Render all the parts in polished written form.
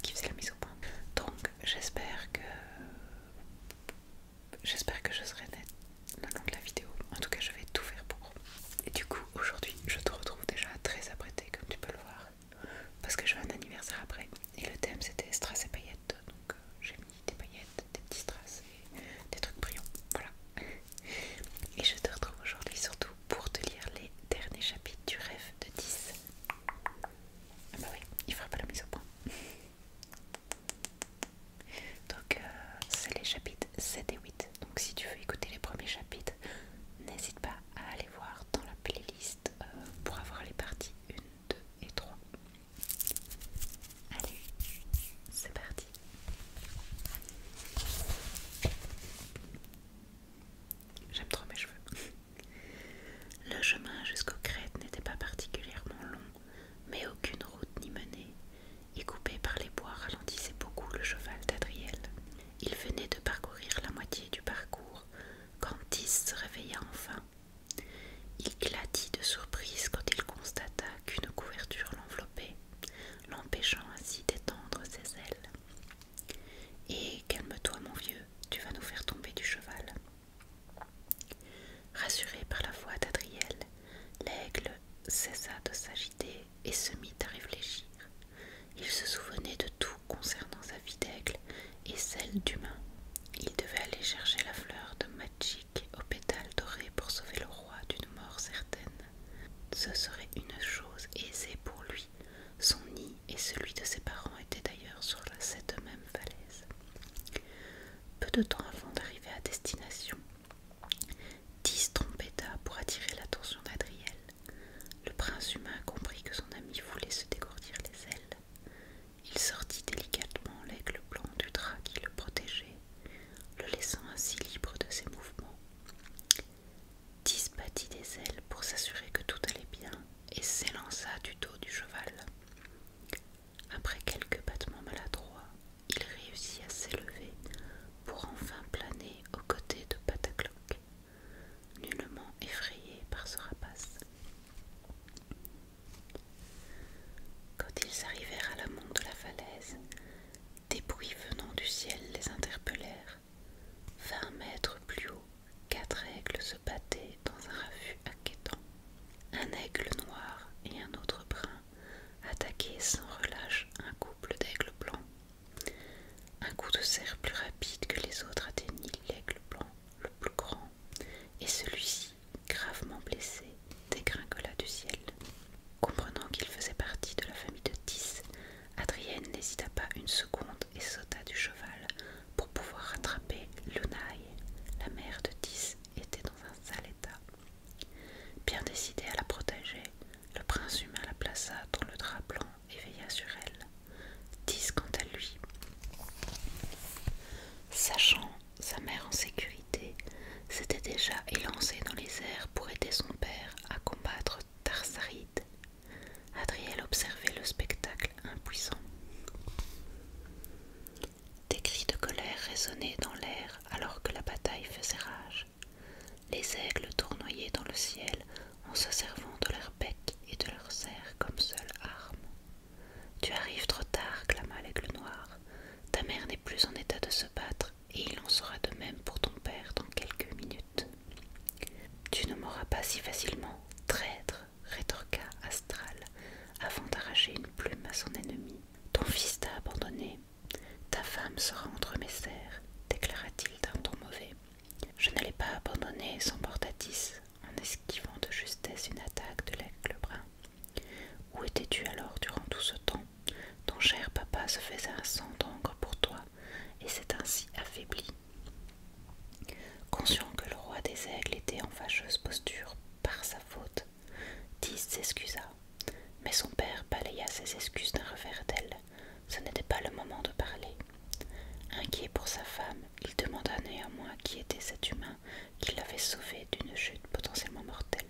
moi qui faisais la mise au point. Donc j'espère que je serai nette le long de la vidéo. En tout cas, je vais tout faire pour. Et du coup, aujourd'hui, je te retrouve déjà très apprêtée, comme tu peux le voir, parce que j'ai un anniversaire après. Et le thème c'était strass et paillettes. Donc j'ai mis des paillettes, des petits strass et des trucs brillants. Voilà. Et je te retrouve aujourd'hui surtout pour te lire les derniers chapitres du rêve de 10. Ah bah oui, il fera pas la mise au point. Donc c'est les chapitres 7 et 8. Donc si tu veux écouter les premiers chapitres, n'hésite pas à aller voir dans la playlist pour avoir les parties 1, 2 et 3. Allez, c'est parti. J'aime trop mes cheveux. Le chemin jusqu'aux crêtes n'était pas particulièrement long, mais aucune route n'y menait, et coupé par les bois ralentissait beaucoup le cheval d'Adriel. Il venait de parcourir la moitié du parcours quand Tis se réveilla enfin. Il glatit de surprise quand il constata qu'une couverture l'enveloppait, l'empêchant ainsi d'étendre ses ailes. « Et calme-toi, mon vieux, tu vas nous faire tomber du cheval. » Rassuré par la voix d'Adriel, l'aigle cessa de s'agiter et se mit à réfléchir. Il se souvenait de tout concernant sa vie d'aigle et celle d'humain. Il devait aller chercher la fleur de magic aux pétales dorés pour sauver le roi d'une mort certaine. Ce serait une chose aisée pour lui. Son nid et celui de ses parents étaient d'ailleurs sur cette même falaise. Peu de temps avant d'arriver à destination, Tis trompetta pour attirer l'attention d'Adriel. Le prince humain comprit que son ami voulait se dégourdir les ailes. Il sortit délicatement l'aigle blanc du drap qui le protégeait, le laissant ainsi libre de ses mouvements. Tis battit des ailes pour s'assurer que tout allait bien et s'élança du dos du cheval. Après quelques battements maladroits, il réussit à s'élever pour enfin planer aux côtés de Patacloc, nullement effrayé par ce rapace. Quand ils arrivèrent à l'amont de la falaise, des bruits venant du ciel les interpellèrent. 20 mètres plus haut, 4 aigles se battaient dans un raffut inquiétant. Un aigle noir et un autre brun attaquaient sans relâche un couple d'aigles blancs. Un coup de serre plus rapide que les autres atteignit l'aigle blanc le plus grand, et celui-ci, gravement blessé, dégringola du ciel. Comprenant qu'il faisait partie de la famille de Tis, Adrienne n'hésita pas une seconde et sauta du cheval pour pouvoir rattraper Lunaï. La mère de Tis était dans un sale état. Bien décidé à la protéger, le prince humain la plaça dans le drap blanc et veilla sur elle. Tis, quant à lui, sachant sa mère en sécurité, s'était déjà élancé dans les airs pour aider son père à combattre Tarsaride. Adriel observait le spectacle impuissant. Des cris de colère résonnaient dans l'air alors que la bataille faisait rage. Les aigles tournoyaient dans le ciel en se servant de leurs becs et de leurs airs comme seule arme. « Tu arrives trop tard, clama l'aigle noir. Ta mère n'est plus en état de se battre, et il en sera de même pour ton père dans quelques minutes. »« Tu ne m'auras pas si facilement, traître, rétorqua Astral, avant d'arracher une plume à son ennemi. Ton fils t'a abandonné. Ta femme sera entre mes serres, déclara-t-il d'un ton mauvais. Je ne l'ai pas abandonné, s'emporta-Tis, en esquivant de justesse une attaque de l'aigle brun. Où étais-tu alors durant tout ce temps? Ton cher papa se faisait un sang d'encre pour toi, et s'est ainsi affaibli. Conscient que le roi des aigles était en fâcheuse posture par sa faute, Tis s'excusa, mais son père balaya ses excuses d'un revers d'aile. Ce n'était pas le moment de parler. Inquiet pour sa femme, il demanda néanmoins qui était cet humain qui l'avait sauvé d'une chute potentiellement mortelle.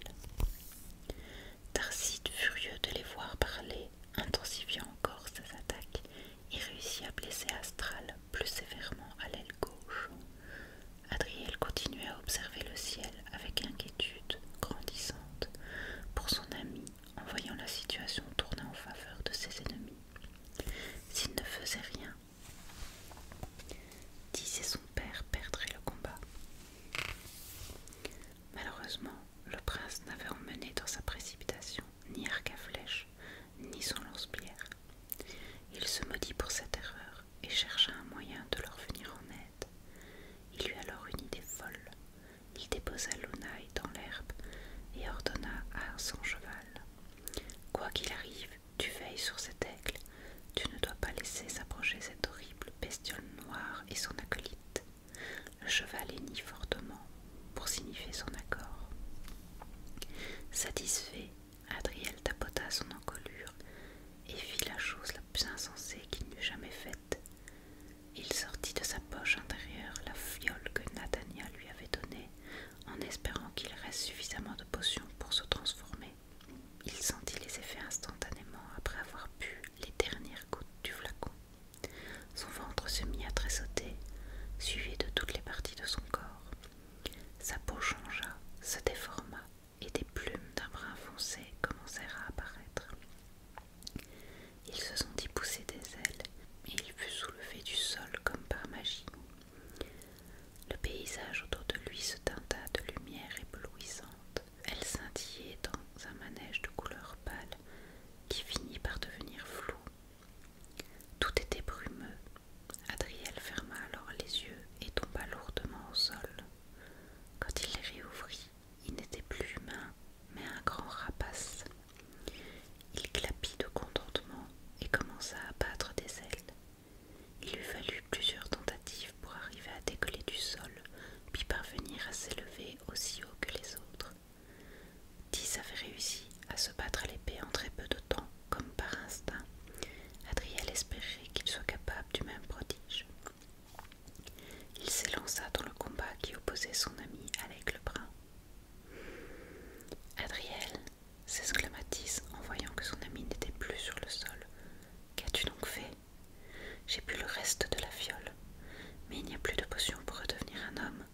Tarside, furieux de les voir parler, intensifia encore ses attaques et réussit à blesser Astral plus sévèrement à l'aile gauche. Adriel continuait à observer le ciel avec inquiétude grandissante pour son ami en voyant la situation tourner en faveur de ses ennemis. S'il ne faisait cheval hennit fortement pour signifier son accord. Satisfait, Adriel tapota son encolure et fit la chose la plus insensée qu'il n'eût jamais faite. Il sortit de sa poche intérieure la fiole que Nathania lui avait donnée, en espérant qu'il reste suffisamment de potions pour se transformer. Il sentit les effets instantanément après avoir bu les dernières gouttes du flacon. Son ventre se mit à tressauter, suivi de toutes les parties de son corps. Sa peau changea, se déforma, et des plumes d'un brun foncé commencèrent à apparaître. Il se sentit pousser des ailes, et il fut soulevé du sol comme par magie. Le paysage autour de lui se teinta de lumière éblouissante. Elle scintillait dans un manège de couleur pâle qui finit par devenir flou. Tout était brumeux. Adriel ferma alors les yeux et tomba lourdement au sol. Quand il les réouvrit, il n'était plus humain, mais un grand rapace. Il clapit de contentement et commença à battre des ailes. Il lui fallut plusieurs tentatives pour arriver à décoller du sol, puis parvenir à s'élever aussi haut que les autres. Tis avait réussi à se battre à l'épée en très peu de temps, comme par instinct. Adriel espérait qu'il soit capable du même prodige. Il s'élança dans le combat qui opposait son ami à l'aigle brun. « Adriel, s'exclama Tis en voyant que son ami n'était plus sur le sol. Qu'as-tu donc fait? J'ai bu le reste de la fiole, mais il n'y a plus de potion pour redevenir un homme.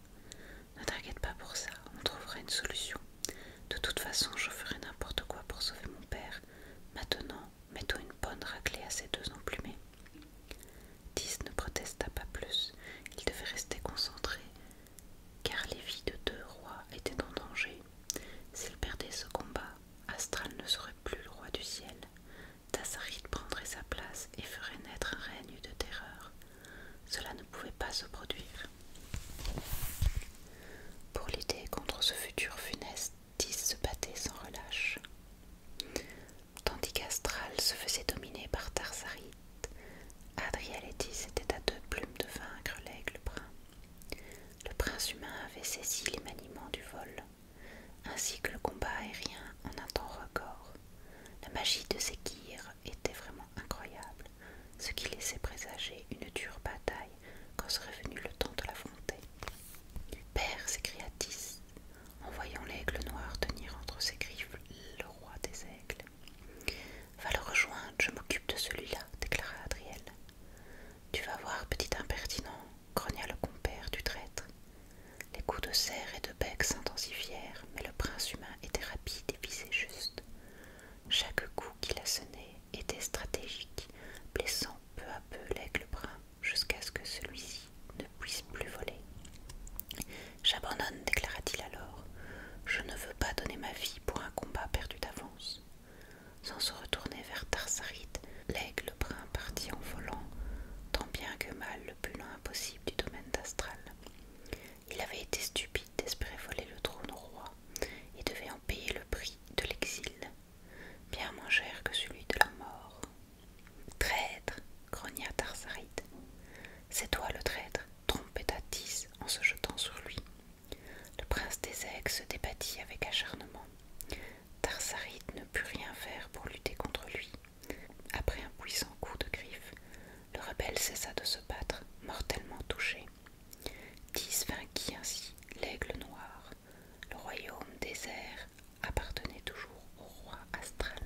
Ne t'inquiète pas pour ça, on trouvera une solution. De toute façon, je ferai n'importe quoi pour sauver mon père. Maintenant, mets-toi une bonne raclée à ces deux emplumés. » Tis ne protesta pas plus, il devait rester concentré, car les vies de deux rois étaient en danger. S'il perdait ce combat, Astral ne serait plus le roi du ciel. Tassarit prendrait sa place et ferait naître un règne de terreur. Cela ne pouvait pas se produire. Pour lutter contre ce futur funeste, Tis se battait sans relâche. Tandis qu'Astral se faisait dominer par Tarsarit, Adriel et Tis étaient à deux plumes de vaincre l'aigle brun. Le prince humain avait saisi les maniements du vol, ainsi que le combat aérien en un temps record. La magie de Sekir était vraiment incroyable, ce qui laissait présager une dure bataille quand serait venu le temps de l'affronter. « Père » s'écria Tis, en voyant l'aigle noir tenir entre ses griffes le roi des aigles. « Va le rejoindre, je m'occupe de celui-là, déclara Adriel. « Tu vas voir, petit impertinent, grogna le compère du traître. Les coups de serre et de bec s'intensifièrent, mais le prince humain était rapide et visait juste. Chaque coup qu'il assenait était stratégique, blessant peu à peu l'aigle brun jusqu'à ce que celui-ci ne puisse plus voler. « J'abandonne, déclara-t-il alors. Je ne veux pas donner ma vie pour un combat perdu d'avance. » Sans se retourner vers Tarsarit, l'aigle brun partit en volant, tant bien que mal le plus loin possible du domaine d'Astral. Il avait été stupide d'espérer voler le trône au roi et devait en payer le prix de l'exil, bien moins cher que celui de la mort. « Traître !» grogna Tarsarit. « C'est toi le traître !» trompeta Tis en se jetant sur lui. Le prince des aigles se débattit avec acharnement. Tarsarit ne put rien faire pour lutter contre lui. Après un puissant coup de griffe, le rebelle cessa de se battre, mortellement touché. Tis vainquit ainsi l'aigle noir. Le royaume des airs appartenait toujours au roi Astral.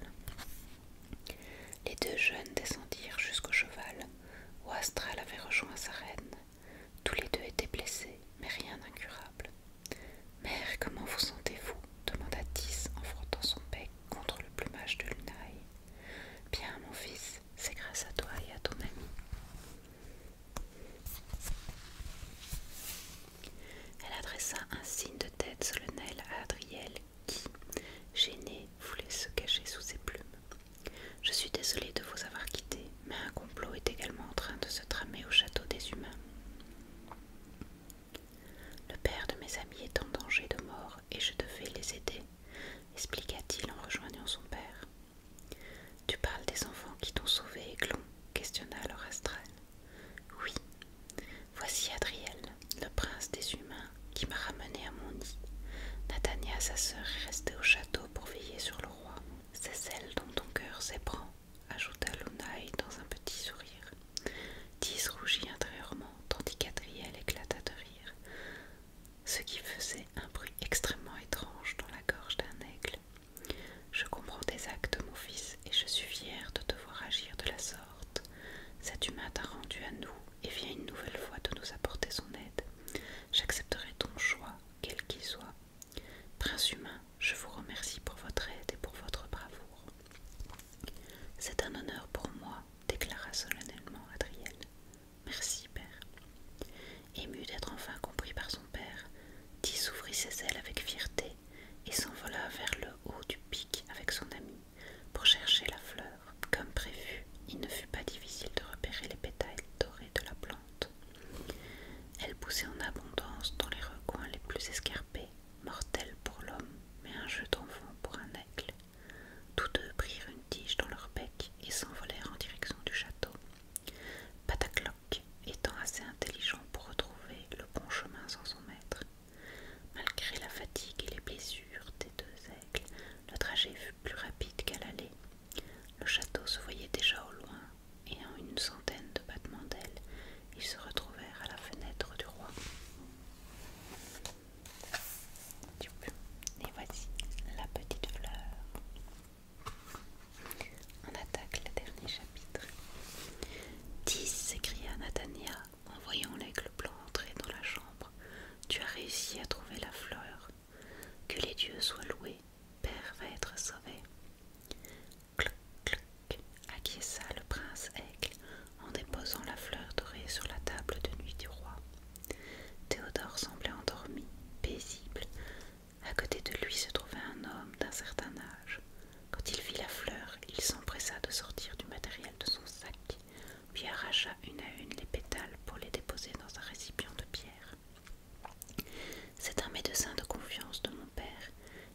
Les deux jeunes descendirent jusqu'au cheval, où Astral avait rejoint sa reine. Tous les deux étaient blessés, mais rien d'incurable. « Mère, comment vous sentez-vous » demanda Tis en frottant son bec contre le plumage de Lunaï. « Bien, mon fils, c'est grâce à toi et à ton ami. » Elle adressa un signe de tête solennel à Adriel qui, arracha une à une les pétales pour les déposer dans un récipient de pierre. C'est un médecin de confiance de mon père.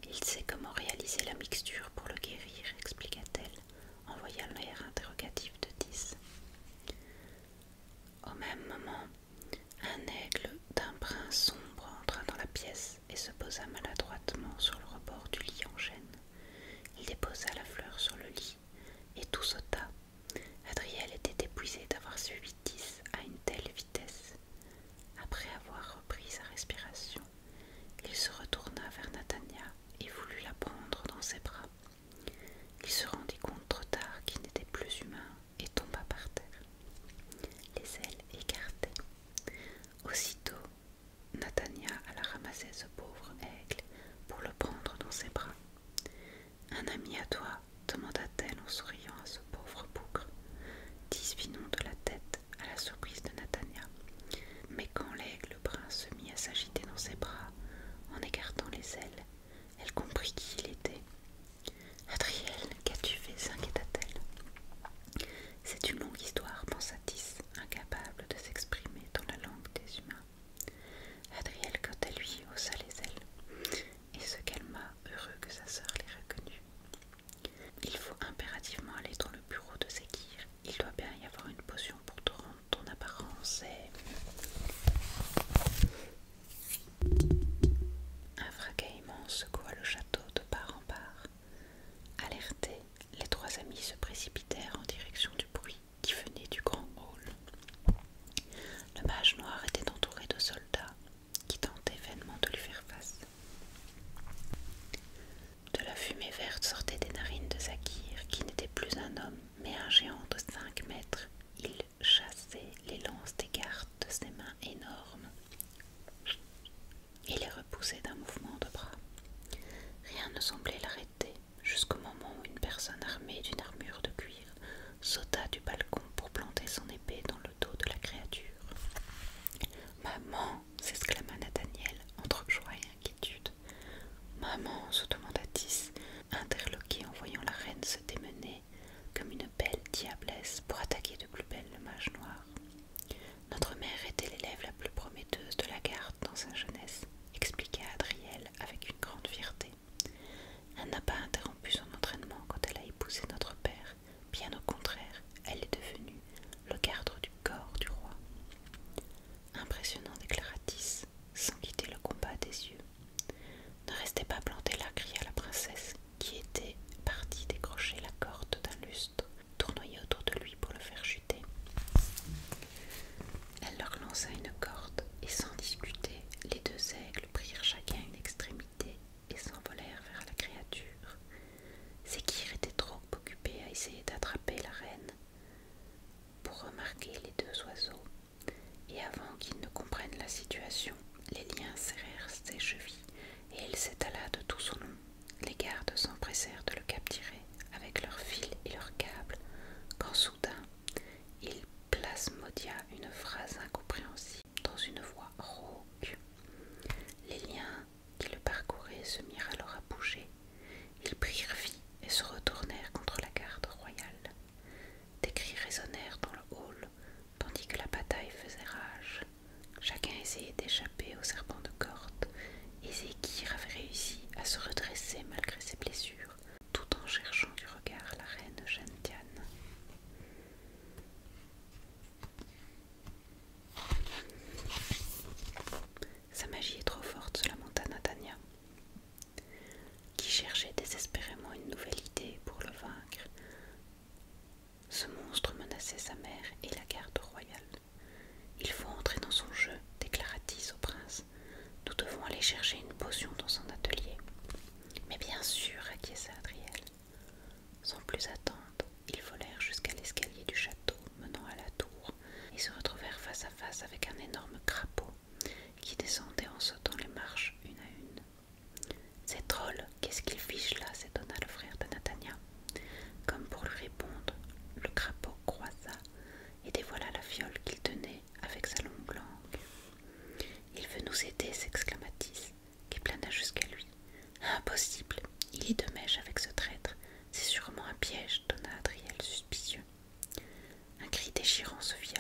Il sait comment réaliser la mixture pour le guérir, expliqua-t-elle, en voyant l'air interrogatif de Tis. Au même moment, un aigle d'un brun sombre entra dans la pièce et se posa maladroitement sur le rebord du lit en chêne. Il déposa la fleur sur le lit et tout sauta. Adriel était épuisé d'avoir suivi Tis à une telle vitesse. Après avoir repris sa respiration, il se retourna vers Nathania et voulut la prendre dans ses bras. Il se rendit compte trop tard qu'il n'était plus humain et tomba par terre, les ailes écartées. Aussitôt, Nathania alla ramasser ce pauvre aigle pour le prendre dans ses bras. « Un ami à toi ?» demanda-t-elle en souriant à ce pauvre bougre. Tis fit non de la tête à la surprise de Nathania. Mais quand l'aigle brun se mit à s'agiter dans ses bras, en écartant les ailes, elle comprit qui il était. « Adriel, qu'as-tu fait ?» s'inquiéta-t-elle. « C'est une longue histoire, pensa Tis, incapable de s'exprimer dans la langue des humains. Adriel, quant à lui, haussa les ailes et se calma, heureux que sa sœur l'ait reconnu. Il faut impérativement aller dans le bureau de Zekir. Il doit bien y avoir une potion pour te rendre ton apparence et... Un fracas immense secoua le château de part en part. Alertés, les trois amis se précipitèrent en direction du bruit qui venait du grand hall. Le mage noir était entouré de soldats qui tentaient vainement de lui faire face. De la fumée verte sortait des narines de Zakir, qui n'était plus un homme, mais un géant de 5 mètres. Il chassait les lances des gardes de ses mains énormes et les repoussait d'un mouvement de bras. Rien ne semblait l'arrêter, jusqu'au moment où une personne armée d'une armure de cuir sauta du balcon pour planter son épée dans le dos de la créature. « Maman !» s'exclama Nathaniel, entre joie et inquiétude. « Maman !» se demanda Tis, interloqué en voyant la reine se démener comme une belle diablesse pour attaquer de plus belle le mage noir. « Notre mère était l'élève la plus prometteuse de la garde dans sa jeunesse, expliqua Adriel avec une grande fierté. Elle n'a pas interrompu son entraînement quand elle a épousé notre père, bien au contraire, elle est devenue le garde du corps du roi. » Impressionnant, déclara Tis, sans quitter le combat des yeux. Ne restez pas planté là, cria la princesse, qui était partie décrocher la corde d'un lustre, tournoyer autour de lui pour le faire chuter. Elle leur lança une corde, et sans discuter, les deux aigles prirent chacun une extrémité et s'envolèrent vers la créature. Zekir était trop occupé à essayer d'attraper la reine pour remarquer les deux oiseaux, et avant qu'ils ne comprennent la situation, les liens serrèrent ses chevilles et il s'étala de tout son long. Les gardes s'empressèrent de le capturer avec leurs fils et leurs câbles, quand soudain il plasmodia une phrase incompréhensible dans une voix rauque. Les liens qui le parcouraient se mirent alors à bouger. Ils prirent vie et se retournèrent contre la garde royale. Des cris résonnèrent dans le hall, tandis que la bataille faisait rage. Chacun essayait d'échapper au serpent de corde, et Zekir avait réussi à se redresser malgré ses blessures, tout en cherchant du regard la reine Gentiane. Sa magie est trop forte, se lamenta Nathania, qui cherchait désespérément une nouvelle idée pour le vaincre. Ce monstre menaçait sa mère et la garde royale. Il faut entrer dans son jeu, déclara Tis au prince. Nous devons aller chercher une potion dans son atelier. Mais bien sûr, acquiesça Adriel. Sans plus attendre, ils volèrent jusqu'à l'escalier du château menant à la tour et se retrouvèrent face à face avec un énorme crapaud qui descendait en sautant les marches une à une. « Ces trolls, qu'est-ce qu'ils fichent là ?» s'étonna le frère de Nathania. Comme pour lui répondre, le crapaud croisa et dévoila la fiole qu'il tenait avec sa longue langue. « Il veut nous aider !» s'exclama Tis, qui plana jusqu'à lui. « Impossible, il est de mèche avec ce traître, c'est sûrement un piège !» donna Adriel suspicieux. Un cri déchirant se fit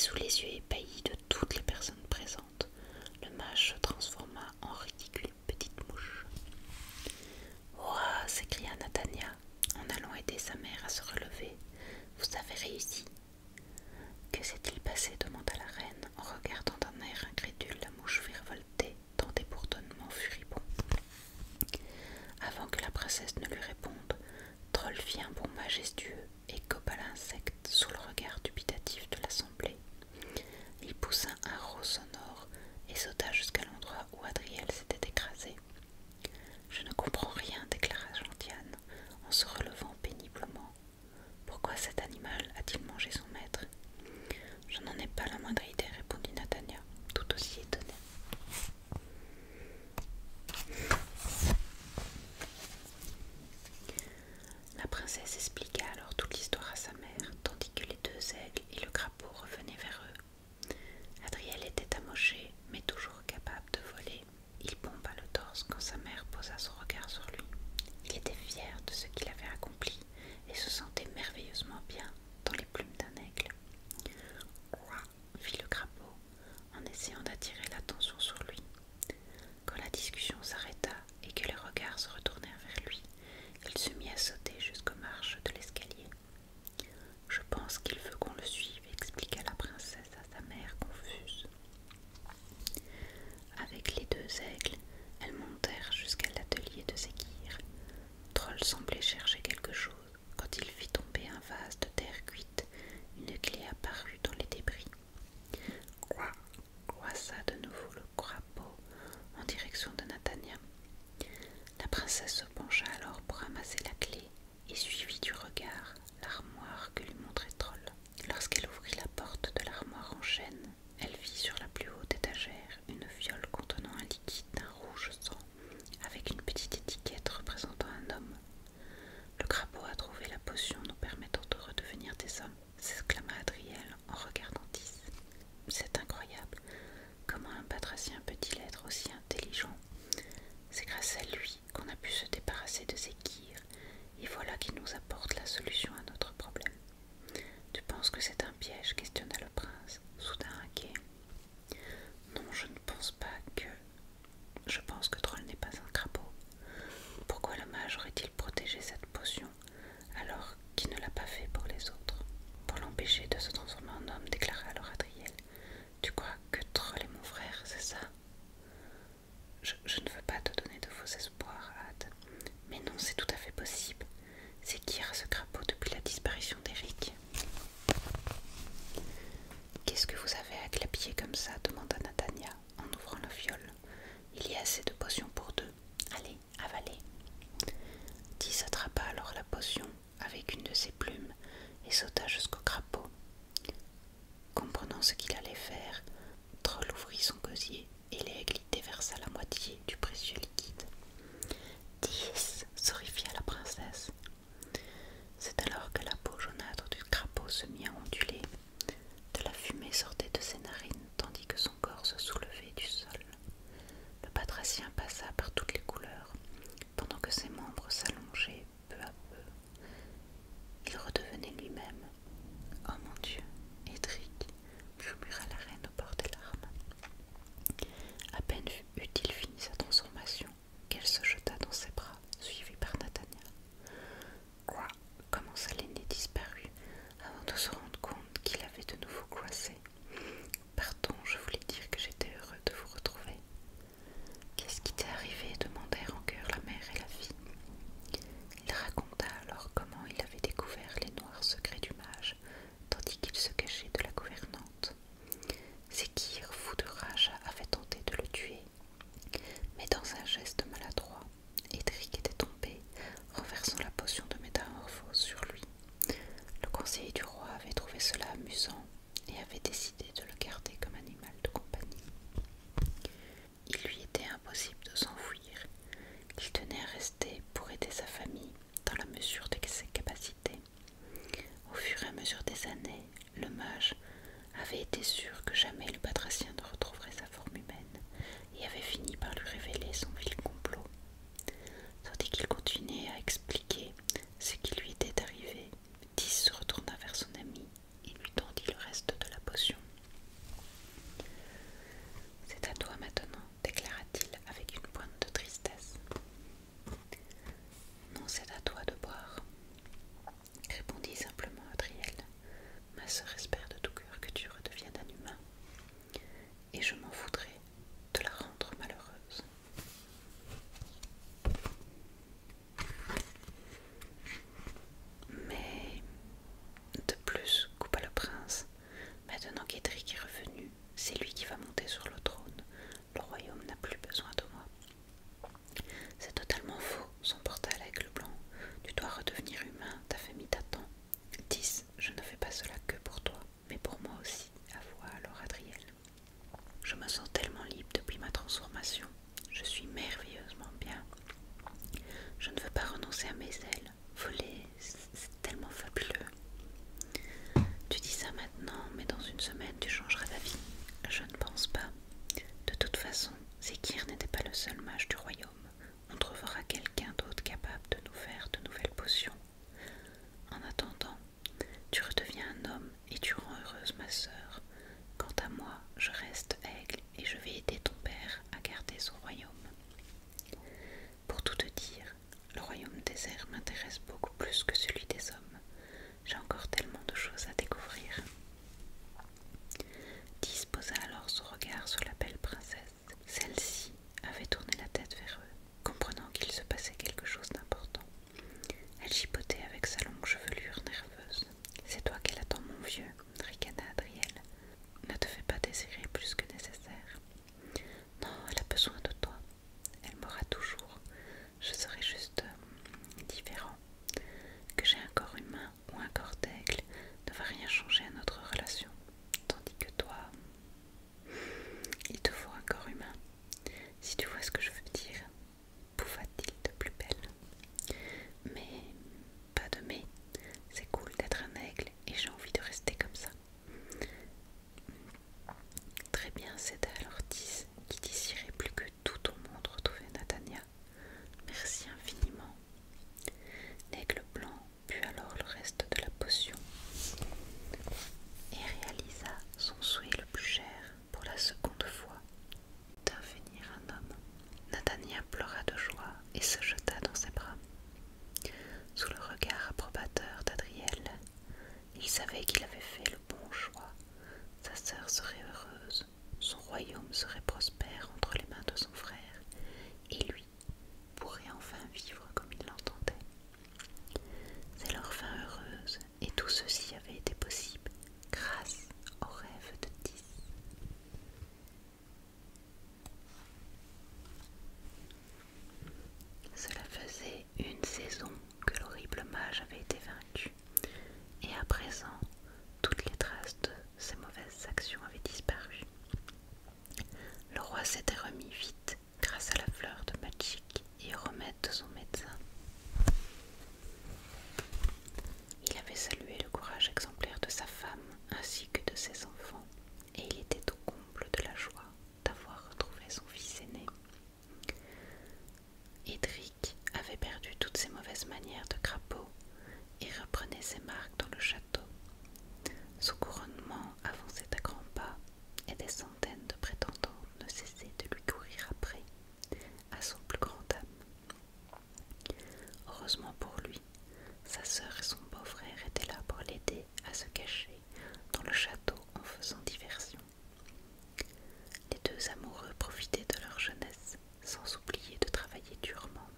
sous les yeux ébahis de toutes les personnes présentes, le mage se transforma en ridicule petite mouche. « Ouah !» s'écria Nathania, en allant aider sa mère à se relever. « Vous avez réussi !» « Que s'est-il passé ?» demanda la reine, en regardant d'un air incrédule la mouche virevoltée dans des bourdonnements furibonds. Avant que la princesse ne lui réponde, Troll fit un bond majestueux et goba l'insecte sous le regard dubitatif de l'assemblée. Il poussa un rot sonore et sauta jusqu'à l'endroit où Adriel s'était écrasée. « Je ne comprends rien, » déclara Gentiane, en se relevant péniblement. « Pourquoi cet animal a-t-il mangé son maître ?»« Je n'en ai pas la moindre idée, » répondit Nathania, tout aussi étonnée. La princesse expliqua alors toute l'histoire à sa mère, tandis que les deux aigles et le crapaud revenaient vers eux. Adriel était amoché, mais toujours capable de voler. Il bomba le torse quand sa mère posa son regard sur lui. Il était fier de ce qu'il avait accompli et se sentait merveilleusement bien dans les plumes d'un aigle. « Ouah !» fit le crapaud, en essayant d'attirer l'attention sur lui. Quand la discussion s'arrêta et que les regards se retournèrent vers lui, il se mit à sauter jusqu'aux marches de l'escalier. « Je pense qu'il veut qu'on le suive, » expliqua la princesse à sa mère confuse. Avec les deux aigles, elles montèrent jusqu'à l'atelier de Zékir. Troll semblait chercher quelque chose quand il vit tomber un vase de terre cuite. Une clé apparut dans les débris. Quoi croissa de nouveau le crapaud en direction de Nathania. La princesse se pencha alors pour ramasser la clé et suivit du regard l'armoire que lui montrait Troll. Lorsqu'elle ouvrit la porte de l'armoire en chêne, elle vit sur la plus haute étagère une fiole contenant un liquide d'un rouge sang, avec une petite étiquette représentant un homme. « Le crapaud a trouvé la potion nous permettant de redevenir des hommes », s'exclama Adriel en regardant Tis. « C'est incroyable. Comment un batracien peut-il être aussi intelligent? C'est grâce à lui qu'on a pu se débarrasser de Zékir, et voilà qu'il nous apporte la solution à notre problème. Tu penses que c'est un piège ?» questionna le prince, soudain inquiet. « Non, je ne pense pas que... Je pense que Troll n'est pas un crapaud. Pourquoi le mage aurait-il protégé cette potion alors qu'il ne l'a pas fait pour les autres? Pour l'empêcher de se transformer en homme, déclara alors Adriel. Tu crois que Troll est mon frère, c'est ça? Je ne veux pas te donner de faux espoirs, Had, mais non, c'est tout à fait possible. C'est qui a ce crapaud depuis la disparition d'Eric? Qu'est-ce que vous avez à glapiller comme ça? Demanda Nathania en ouvrant la fiole. Il y a assez de potions pour deux. Allez, avalez. Tis attrapa alors la potion avec une de ses plumes et sauta jusqu'au crapaud. Comprenant ce qu'il allait faire, Troll ouvrit son gosier et l'aigle y déversa la moitié du précieux liquide. « Tis !» sorrifia la princesse. C'est alors que la peau jaunâtre du crapaud se mit à onduler. De la fumée sortait de ses narines tandis que son corps se soulevait du sol. Le batracien passa par toutes les couleurs, pendant que ses membres s'allongeaient peu à peu. Il redevenait lui-même. « Oh mon Dieu, Edric !» murmura la reine au bord des larmes. À peine eut-il fini sa transformation qu'elle se jeta dans ses bras, suivie par Nathania. « Quoi ?» commença l'aîné disparu, avant de se rendre compte qu'il avait de nouveau coincé. « Pardon, je voulais dire que j'étais heureux de vous retrouver. »« Qu'est-ce qui t'est arrivé ?» demandèrent en chœur la mère et la fille. Il raconta alors comment il avait découvert les noirs secrets du mage, tandis qu'il se cachait de la gouvernante. Zékir, fou de rage, avait tenté de le tuer, mais dans un geste maladroit, Edric était tombé, renversant la potion de métamorphose sur lui. Le conseiller du roi avait trouvé cela amusant et avait décidé de le garder comme animal de compagnie. Il lui était impossible de s'enfuir. Il tenait à rester pour aider sa famille dans la mesure de ses capacités. Au fur et à mesure des années, le mage avait été sûr que jamais le batracien ne retrouverait sa forme humaine et avait fini par lui révéler son vil complot. Tandis qu'il continuait à expliquer ce qui lui était arrivé, Tis se retourna vers son ami et lui tendit le reste de la potion. Non, mais dans une semaine, tu changeras d'avis. Je ne pense pas. De toute façon, Zékir n'était pas le seul mage du royaume. On trouvera quelqu'un d'autre capable de nous faire de nouvelles potions. En attendant, tu redeviens un homme et tu rends heureuse ma sœur. Quant à moi, je reste aigle et je vais aider ton père à garder son royaume. Pour tout te dire, le royaume des airs m'intéresse beaucoup plus que celui des hommes. J'ai encore tellement de choses à découvrir. Tis posa alors son regard sur la belle princesse. Celle-ci avait tourné la tête vers eux, comprenant qu'il se passait quelque chose d'important. Elle chipotait avec sa longue chevelure nerveuse. « C'est toi qu'elle attend, mon vieux, » ricana Adriel. « Ne te fais pas désirer plus que nécessaire. Non, elle a besoin de toi. Elle m'aura toujours. Je serai juste différent. Que j'ai un corps humain ou un corps d'aigle ne va rien changer à notre relation. Tandis que toi, il te faut un corps humain. Si tu vois ce que je veux dire, bouffa-t-il de plus belle. Mais pas de mais. C'est cool d'être un aigle et j'ai envie de rester comme ça. Très bien, céda alors Tis, qui désirait plus que tout au monde retrouver Nathania. Merci infiniment. L'aigle blanc but alors le reste de la potion et réalisa son souhait le plus cher pour la seconde fois, devenir un homme. Nathania pleura de joie et se jeta dans ses bras. Sous le regard approbateur d'Adriel, il savait qu'il avait fait le bon choix. Sa sœur serait heureuse, son royaume serait prospère entre les mains de son frère, et lui pourrait enfin vivre comme il l'entendait. C'est leur fin heureuse, et tout ceci avait été possible grâce au rêve de Tis. Cela faisait une saison que l'horrible mage avait été vaincu, et à présent, toutes les traces de ses mauvaises actions avaient disparu. Le roi s'était remis vite grâce à la fleur de magique et au remède de son médecin. Il avait salué le courage exemplaire de sa femme ainsi que de ses enfants, et il était au comble de la joie d'avoir retrouvé son fils aîné. Édric avait perdu toutes ses mauvaises manières de crapaud et reprenait ses marques dans le château. Son couronnement avançait à grands pas et des centaines de prétendants ne cessaient de lui courir après, à son plus grand âme. Heureusement pour lui, sa sœur et son beau-frère étaient là pour l'aider à se cacher dans le château en faisant diversion. Les deux amoureux profitaient de leur jeunesse sans oublier de travailler durement.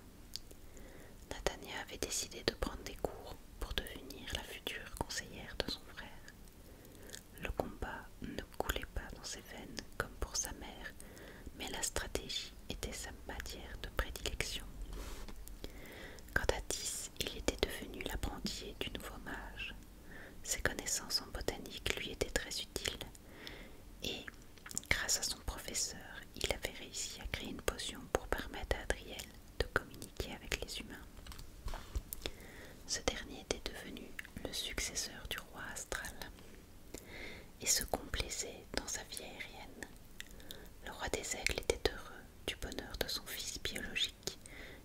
Nathania avait décidé de prendre des cours pour devenir la future conseillère de son frère. Le combat ne coulait pas dans ses veines comme pour sa mère, mais la stratégie était sa matière de prédilection. Quant à Tis, il était devenu l'apprenti du nouveau mage. Ses connaissances en botanique lui étaient très utiles, et grâce à son professeur, il avait réussi à créer une potion pour permettre à Adriel de communiquer avec les humains. Ce dernier était devenu le successeur du roi astral et se complaisait dans sa vie aérienne. Le roi des aigles était heureux du bonheur de son fils biologique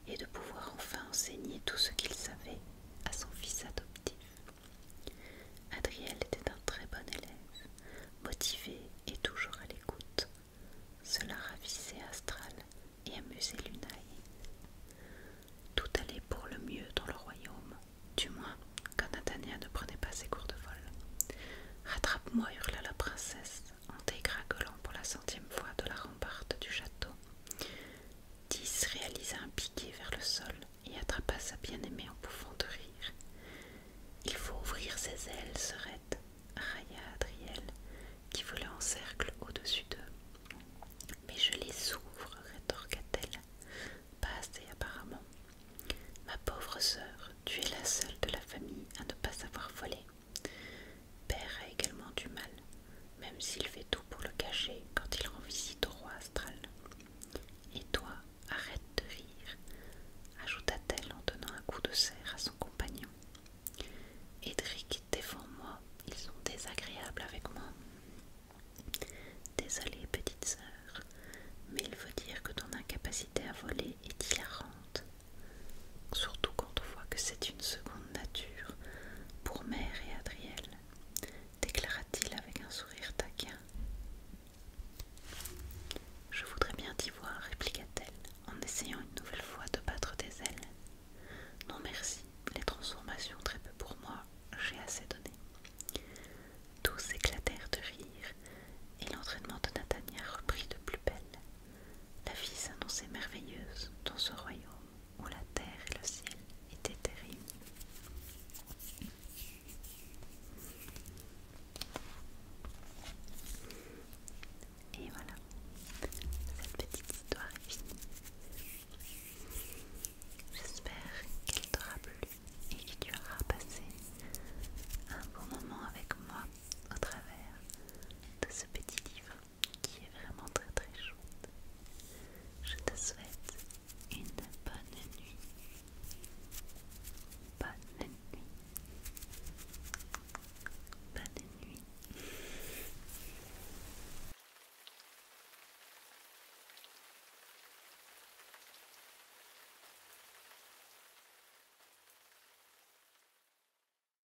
et de pouvoir enfin enseigner tout ce qu'il savait à son fils adoptif. Adriel était un très bon élève, motivé et toujours à l'écoute. Cela ravissait Astral et amusait Lunaille. Tout allait pour le mieux dans le royaume, du moins quand Nathania ne prenait pas ses cours de vol. « Rattrape-moi » hurla la princesse en dégringolant pour la 100e fois de la rambarde du château. Tis réalisa un piqué vers le sol et attrapa sa bien-aimée en bouffant de rire. « Il faut ouvrir ses ailes, sœurette » railla Adriel, qui volait en cercle au-dessus d'eux. « Mais je les ouvre, rétorqua-t-elle. « Pas assez apparemment. Ma pauvre sœur, tu es la seule de la famille à ne pas savoir voler. Père a également du mal, même s'il